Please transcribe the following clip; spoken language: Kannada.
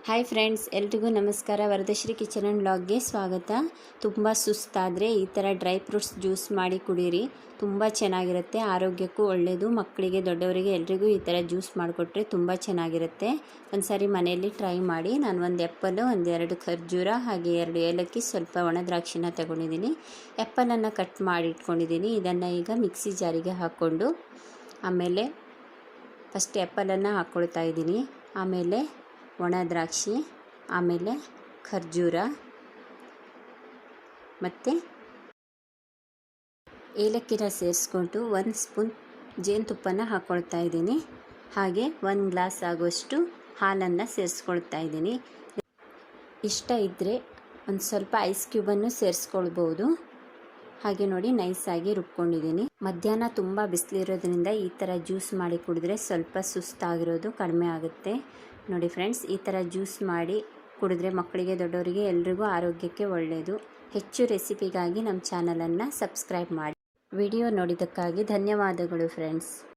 ಹಾಯ್ ಫ್ರೆಂಡ್ಸ್, ಎಲ್ರಿಗೂ ನಮಸ್ಕಾರ. ವರದಶ್ರೀ ಕಿಚನ್ ಆ್ಯಂಡ್ ವ್ಲಾಗ್ಗೆ ಸ್ವಾಗತ. ತುಂಬ ಸುಸ್ತಾದರೆ ಈ ಥರ ಡ್ರೈ ಫ್ರೂಟ್ಸ್ ಜ್ಯೂಸ್ ಮಾಡಿ ಕುಡೀರಿ. ತುಂಬ ಚೆನ್ನಾಗಿರುತ್ತೆ, ಆರೋಗ್ಯಕ್ಕೂ ಒಳ್ಳೆಯದು. ಮಕ್ಕಳಿಗೆ, ದೊಡ್ಡವರಿಗೆ ಎಲ್ರಿಗೂ ಈ ಥರ ಜ್ಯೂಸ್ ಮಾಡಿಕೊಟ್ರೆ ತುಂಬ ಚೆನ್ನಾಗಿರುತ್ತೆ. ಒಂದು ಸಾರಿ ಮನೆಯಲ್ಲಿ ಟ್ರೈ ಮಾಡಿ. ನಾನು ಒಂದು ಆ್ಯಪಲ್ಲು, ಒಂದೆರಡು ಖರ್ಜೂರ, ಹಾಗೆ 2 ಏಲಕ್ಕಿ, ಸ್ವಲ್ಪ ಒಣ ದ್ರಾಕ್ಷಿನ ತಗೊಂಡಿದ್ದೀನಿ. ಆ್ಯಪಲನ್ನು ಕಟ್ ಮಾಡಿ ಇಟ್ಕೊಂಡಿದ್ದೀನಿ. ಇದನ್ನು ಈಗ ಮಿಕ್ಸಿ ಜಾರಿಗೆ ಹಾಕ್ಕೊಂಡು, ಆಮೇಲೆ ಫಸ್ಟ್ ಆ್ಯಪಲನ್ನು ಹಾಕ್ಕೊಳ್ತಾ ಇದ್ದೀನಿ. ಆಮೇಲೆ ಒಣ ದ್ರಾಕ್ಷಿ, ಆಮೇಲೆ ಖರ್ಜೂರ ಮತ್ತು ಏಲಕ್ಕಿನ ಸೇರಿಸ್ಕೊಂಡು 1 ಸ್ಪೂನ್ ಜೇನುತುಪ್ಪನ ಹಾಕ್ಕೊಳ್ತಾ ಇದ್ದೀನಿ. ಹಾಗೆ 1 ಗ್ಲಾಸ್ ಆಗುವಷ್ಟು ಹಾಲನ್ನು ಸೇರಿಸ್ಕೊಳ್ತಾ ಇದ್ದೀನಿ. ಇಷ್ಟ ಇದ್ದರೆ ಒಂದು ಸ್ವಲ್ಪ ಐಸ್ ಕ್ಯೂಬನ್ನು ಸೇರಿಸ್ಕೊಳ್ಬೋದು. ಹಾಗೆ ನೋಡಿ, ನೈಸಾಗಿ ರುಬ್ಕೊಂಡಿದ್ದೀನಿ. ಮಧ್ಯಾಹ್ನ ತುಂಬ ಬಿಸಿಲಿರೋದ್ರಿಂದ ಈ ಥರ ಜ್ಯೂಸ್ ಮಾಡಿ ಕುಡಿದ್ರೆ ಸ್ವಲ್ಪ ಸುಸ್ತಾಗಿರೋದು ಕಡಿಮೆ ಆಗುತ್ತೆ. ನೋಡಿ ಫ್ರೆಂಡ್ಸ್, ಈ ಥರ ಜ್ಯೂಸ್ ಮಾಡಿ ಕುಡಿದ್ರೆ ಮಕ್ಕಳಿಗೆ, ದೊಡ್ಡವರಿಗೆ ಎಲ್ರಿಗೂ ಆರೋಗ್ಯಕ್ಕೆ ಒಳ್ಳೆಯದು. ಹೆಚ್ಚು ರೆಸಿಪಿಗಾಗಿ ನಮ್ಮ ಚಾನಲನ್ನು ಸಬ್ಸ್ಕ್ರೈಬ್ ಮಾಡಿ. ವಿಡಿಯೋ ನೋಡಿದ್ದಕ್ಕಾಗಿ ಧನ್ಯವಾದಗಳು ಫ್ರೆಂಡ್ಸ್.